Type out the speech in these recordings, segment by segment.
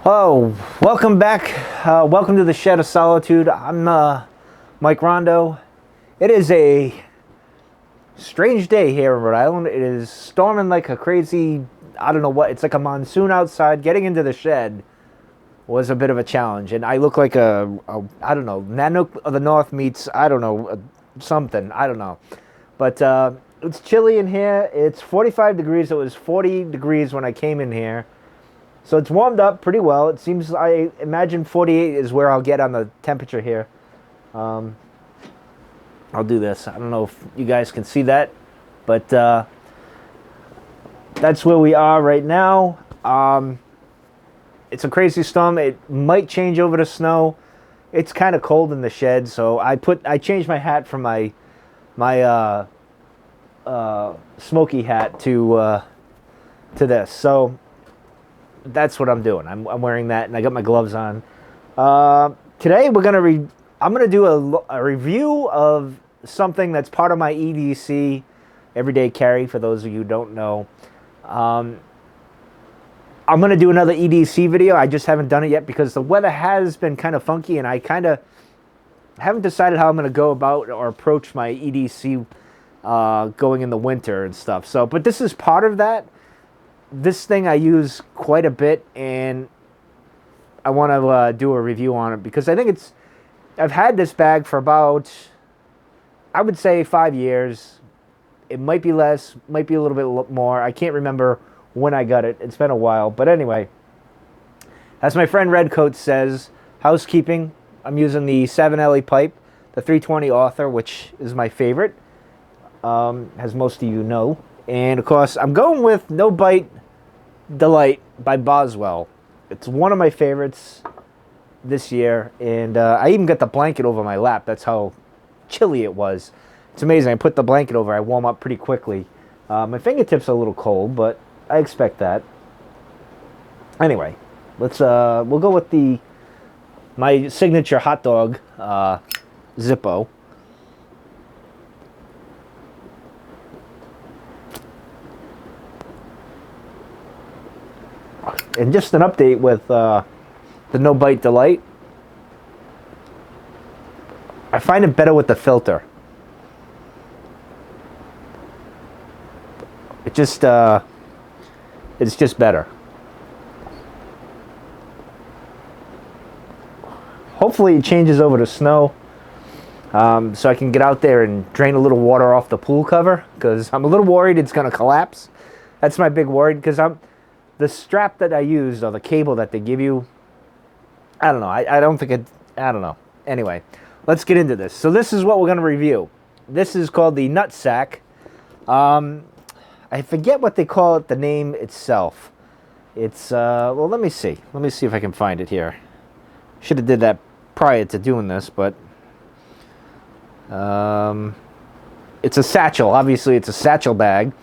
Oh, welcome back. Welcome to the Shed of Solitude. I'm Mike Rondo. It is a strange day here in Rhode Island. It is storming like a crazy, I don't know what, it's like a monsoon outside. Getting into the shed was a bit of a challenge. And I look like I don't know, Nanook of the North meets, I don't know, something. I don't know. But it's chilly in here. It's 45 degrees. It was 40 degrees when I came in here. So it's warmed up pretty well. It seems, I imagine 48 is where I'll get on the temperature here. I'll do this. I don't know if you guys can see that, but that's where we are right now. It's a crazy storm. It might change over to snow. It's kind of cold in the shed, so I changed my hat from my smoky hat to this. So that's what I'm doing. I'm wearing that, and I got my gloves on. Today I'm gonna do a review of something that's part of my EDC, everyday carry. For those of you who don't know, I'm gonna do another EDC video. I just haven't done it yet because the weather has been kind of funky, and I kind of haven't decided how I'm gonna go about or approach my EDC going in the winter and stuff. So, but this is part of that. This thing I use quite a bit, and I want to do a review on it because I think I've had this bag for about, I would say, 5 years. It might be less, might be a little bit more. I can't remember when I got it. It's been a while. But anyway, as my friend Redcoat says, housekeeping, I'm using the 7LE pipe, the 320 Author, which is my favorite, as most of you know. And, of course, I'm going with No Bite Delight by Boswell. It's one of my favorites this year. And I even got the blanket over my lap. That's how chilly it was. It's amazing. I put the blanket over. I warm up pretty quickly. My fingertips are a little cold, but I expect that. Anyway, we'll go with my signature hot dog Zippo. And just an update with the No Bite Delight. I find it better with the filter. It's just better. Hopefully it changes over to snow, so I can get out there and drain a little water off the pool cover, because I'm a little worried it's going to collapse. That's my big worry, because the strap that I used, or the cable that they give you, I don't know. I don't know. Anyway, let's get into this. So this is what we're going to review. This is called the NutSac. I forget what they call it, the name itself. It's, well, let me see. Let me see if I can find it here. Should have did that prior to doing this, but it's a satchel. Obviously, it's a satchel bag,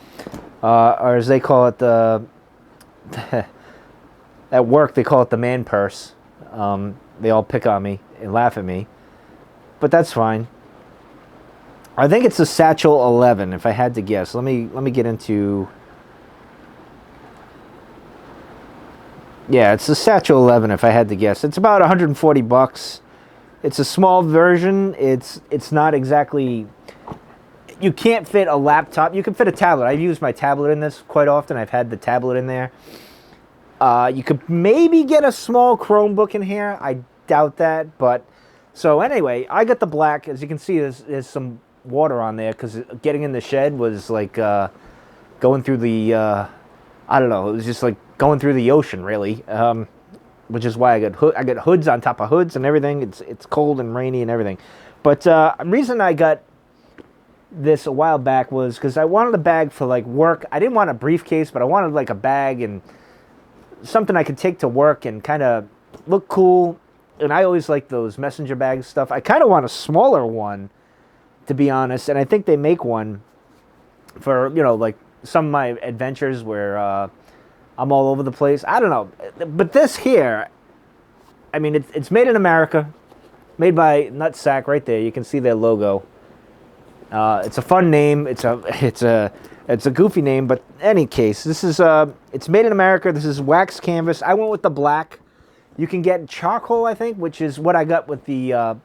or as they call it, at work they call it the man purse. They all pick on me and laugh at me, but that's fine. I think it's a Satchel 11 if I had to guess. Let me get into. Yeah, it's the Satchel 11 if I had to guess. It's about 140 bucks. It's a small version. It's not exactly. You can't fit a laptop. You can fit a tablet. I've used my tablet in this quite often. I've had the tablet in there. You could maybe get a small Chromebook in here. I doubt that. But so anyway, I got the black. As you can see, there's some water on there because getting in the shed was like going through the. I don't know. It was just like going through the ocean, really. Which is why I got hoods on top of hoods and everything. It's cold and rainy and everything. But the reason I got this a while back was because I wanted a bag for like work. I didn't want a briefcase, but I wanted like a bag and something I could take to work and kind of look cool. And I always like those messenger bag stuff. I kind of want a smaller one, to be honest. And I think they make one for, like some of my adventures where I'm all over the place. I don't know. But this here, I mean, it's made in America, made by NutSac right there. You can see their logo. It's a fun name. It's a goofy name, but in any case, this is it's made in America. This is wax canvas. I went with the black You can get charcoal, I think, which is what I got with the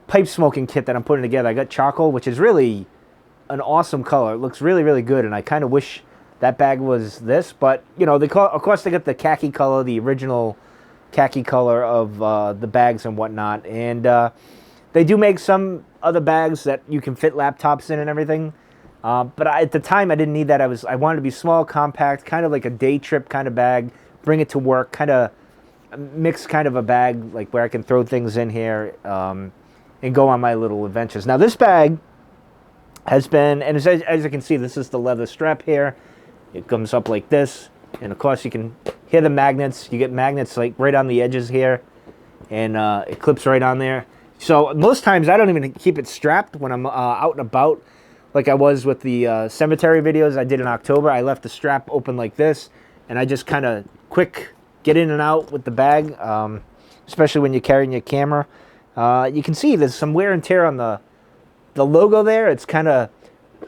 pipe smoking kit that I'm putting together. I got charcoal, which is really an awesome color. It looks really, really good, and I kind of wish that bag was this. But, you know, of course they got the khaki color, the original khaki color of the bags and whatnot. And they do make some other bags that you can fit laptops in and everything. But at the time, I didn't need that. I wanted to be small, compact, kind of like a day trip kind of bag. Bring it to work, kind of mix kind of a bag, like where I can throw things in here and go on my little adventures. Now this bag has been, and as you can see, this is the leather strap here. It comes up like this, and of course you can hear the magnets. You get magnets like right on the edges here, and it clips right on there. So most times I don't even keep it strapped when I'm out and about, like I was with the cemetery videos I did in October. I left the strap open like this, and I just kind of quick get in and out with the bag, especially when you're carrying your camera. You can see there's some wear and tear on the logo there. It's kind of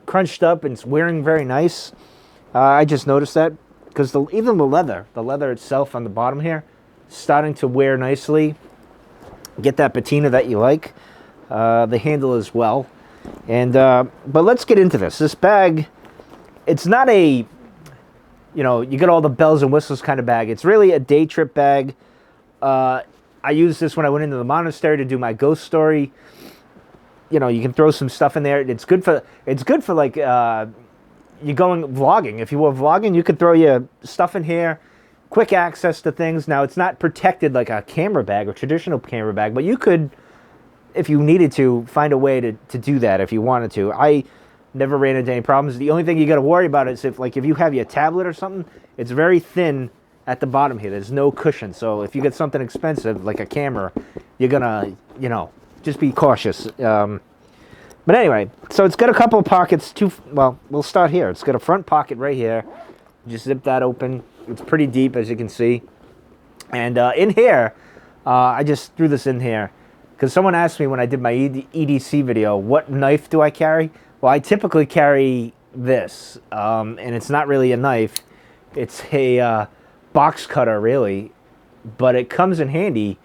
crunched up and it's wearing very nice. I just noticed that because even the leather itself on the bottom here is starting to wear nicely. Get that patina that you like. The handle as well. And but let's get into this. This bag, it's not a, you know, you get all the bells and whistles kind of bag. It's really a day trip bag. I used this when I went into the monastery to do my ghost story. You know, you can throw some stuff in there. It's good for like you going vlogging. If you were vlogging, you could throw your stuff in here. Quick access to things. Now, it's not protected like a camera bag or traditional camera bag, but you could, if you needed to, find a way to do that if you wanted to. I never ran into any problems. The only thing you got to worry about is if you have your tablet or something, it's very thin at the bottom here. There's no cushion. So if you get something expensive like a camera, you're gonna, you know, just be cautious. But anyway, so it's got a couple of pockets. Well, we'll start here. It's got a front pocket right here. Just zip that open. It's pretty deep, as you can see. And in here, I just threw this in here because someone asked me when I did my EDC video, what knife do I carry? Well, I typically carry this, and it's not really a knife. It's a box cutter, really, but it comes in handy.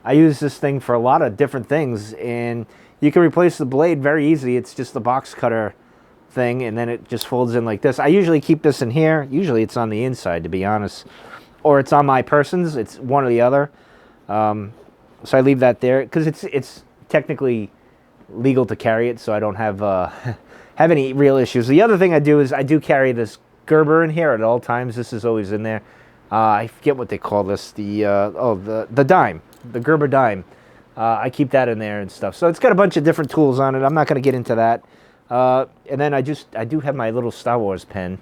I use this thing for a lot of different things, and you can replace the blade very easy. It's just the box cutter thing, and then it just folds in like this. I usually keep this in here. Usually it's on the inside, to be honest, or it's on my person's. It's one or the other. So I leave that there because it's technically legal to carry it, so I don't have have any real issues. The other thing I do is I do carry this Gerber in here at all times. This is always in there. I forget what they call this. The dime, the Gerber dime. I keep that in there and stuff. So it's got a bunch of different tools on it. I'm not going to get into that. And then I do have my little Star Wars pen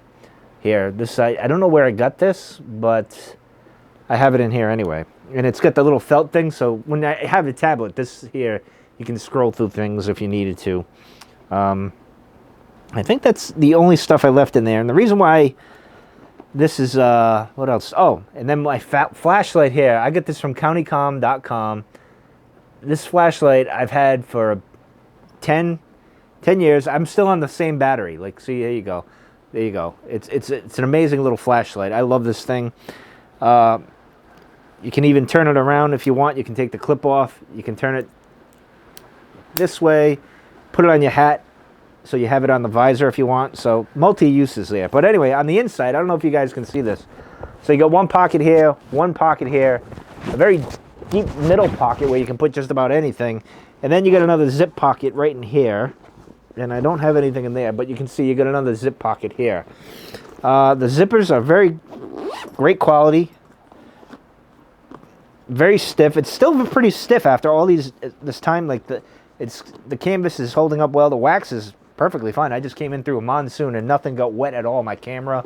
here. This I don't know where I got this, but I have it in here anyway. And it's got the little felt thing. So when I have the tablet, this here, you can scroll through things if you needed to. I think that's the only stuff I left in there. And the reason why this is, what else? Oh, and then my flashlight here. I got this from countycom.com. This flashlight I've had for 10 years. I'm still on the same battery. Like, see, there you go. There you go. It's an amazing little flashlight. I love this thing. You can even turn it around if you want. You can take the clip off. You can turn it this way. Put it on your hat so you have it on the visor if you want. So multi-uses there. But anyway, on the inside, I don't know if you guys can see this. So you got one pocket here, a very deep middle pocket where you can put just about anything. And then you got another zip pocket right in here. And I don't have anything in there, but you can see you got another zip pocket here. The zippers are very great quality. Very stiff. It's still pretty stiff after all this time. Like the canvas is holding up well. The wax is perfectly fine. I just came in through a monsoon and nothing got wet at all. My camera,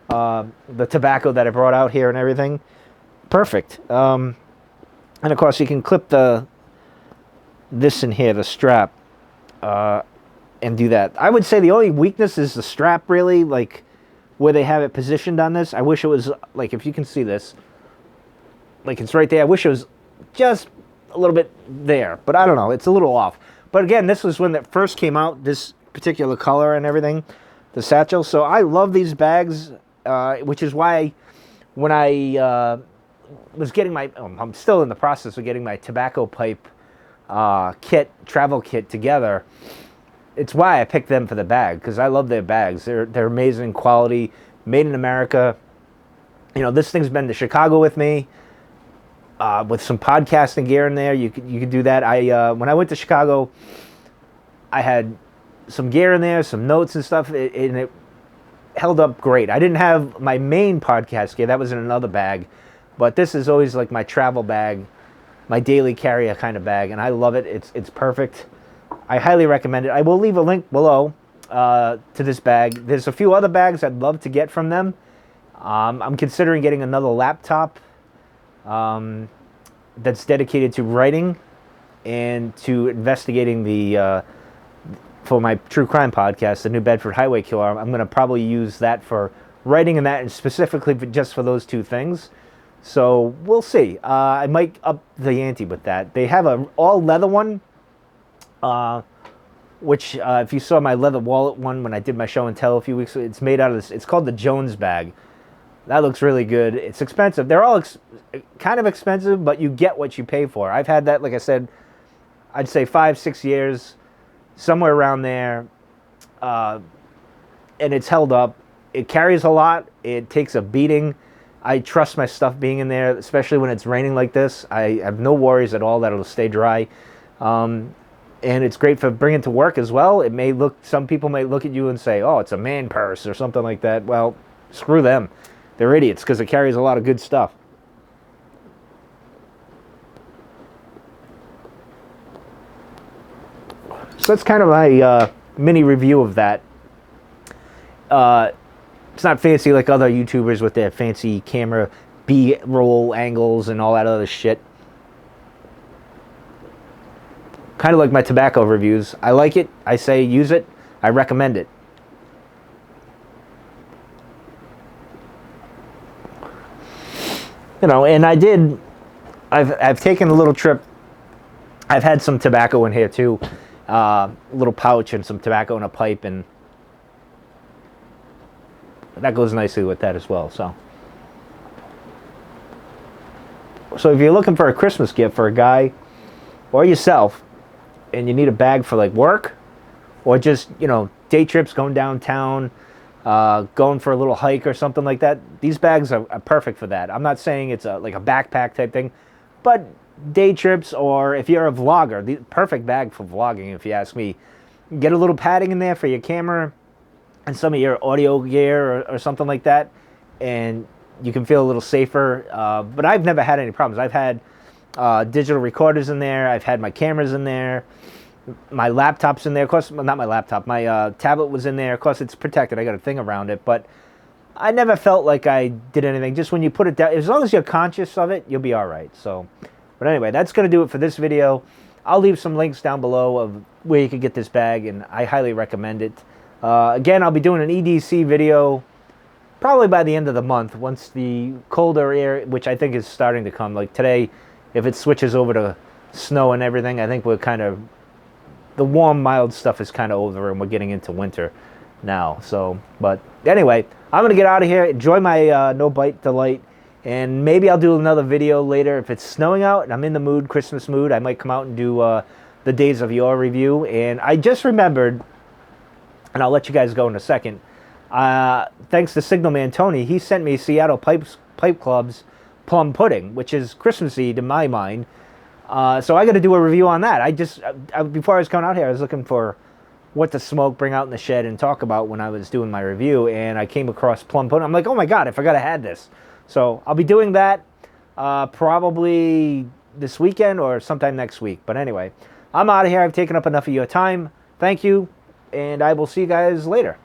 the tobacco that I brought out here and everything, perfect. And of course you can clip this in here, the strap, and do that. I would say the only weakness is the strap, really, like where they have it positioned on this. I wish it was like, if you can see this, like it's right there. I wish it was just a little bit there, but I don't know. It's a little off. But again, this was when it first came out, this particular color and everything, the satchel. So I love these bags, which is why when I was getting my, I'm still in the process of getting my tobacco pipe travel kit together. It's why I picked them for the bag, because I love their bags. They're amazing quality, made in America. You know, this thing's been to Chicago with me, with some podcasting gear in there. You could do that. When I went to Chicago, I had some gear in there, some notes and stuff, and it held up great. I didn't have my main podcast gear. That was in another bag. But this is always like my travel bag, my daily carrier kind of bag, and I love it. It's perfect. I highly recommend it. I will leave a link below to this bag. There's a few other bags I'd love to get from them. I'm considering getting another laptop that's dedicated to writing and to investigating for my true crime podcast, the New Bedford Highway Killer. I'm going to probably use that for writing and that, and specifically just for those two things. So we'll see. I might up the ante with that. They have an all leather one, which if you saw my leather wallet one when I did my show and tell a few weeks ago, it's made out of this. It's called the Jones bag. That looks really good. It's expensive. They're all kind of expensive, but you get what you pay for. I've had that, like I said, I'd say 5-6 years, somewhere around there, and it's held up. It carries a lot. It takes a beating. I trust my stuff being in there, especially when it's raining like this. I have no worries at all that it'll stay dry. And it's great for bringing to work as well. It may look, some people might look at you and say, oh, it's a man purse or something like that. Well, screw them. They're idiots, because it carries a lot of good stuff. So that's kind of my mini review of that. It's not fancy like other YouTubers with their fancy camera B-roll angles and all that other shit. Kind of like my tobacco reviews. I like it. I say use it. I recommend it. You know, and I've taken a little trip. I've had some tobacco in here too. A little pouch and some tobacco in a pipe, and that goes nicely with that as well. So if you're looking for a Christmas gift for a guy or yourself, and you need a bag for like work, or just, you know, day trips, going downtown, going for a little hike or something like that, these bags are perfect for that. I'm not saying it's like a backpack type thing, but day trips, or if you're a vlogger, the perfect bag for vlogging, if you ask me. Get a little padding in there for your camera and some of your audio gear or something like that, and you can feel a little safer. But I've never had any problems. I've had digital recorders in there. I've had my cameras in there. My laptop's in there. Of course, well, not my laptop. My tablet was in there. Of course, it's protected. I got a thing around it. But I never felt like I did anything. Just when you put it down, as long as you're conscious of it, you'll be all right. So, but anyway, that's going to do it for this video. I'll leave some links down below of where you can get this bag, and I highly recommend it. Again, I'll be doing an EDC video probably by the end of the month, once the colder air, which I think is starting to come. Like today, if it switches over to snow and everything, I think we're kind of, the warm, mild stuff is kind of over, and we're getting into winter now. So, but anyway, I'm going to get out of here. Enjoy my No Bite Delight. And maybe I'll do another video later. If it's snowing out and I'm in the mood, Christmas mood, I might come out and do the Days of Yore review. And I just remembered, and I'll let you guys go in a second, thanks to Signal Man Tony, he sent me Seattle Pipe Club's Plum Pudding, which is Christmassy to my mind. So I got to do a review on that. Before I was coming out here, I was looking for what to smoke, bring out in the shed, and talk about when I was doing my review. And I came across Plum Pudding. I'm like, oh my God, I forgot I had this. So I'll be doing that probably this weekend or sometime next week. But anyway, I'm out of here. I've taken up enough of your time. Thank you, and I will see you guys later.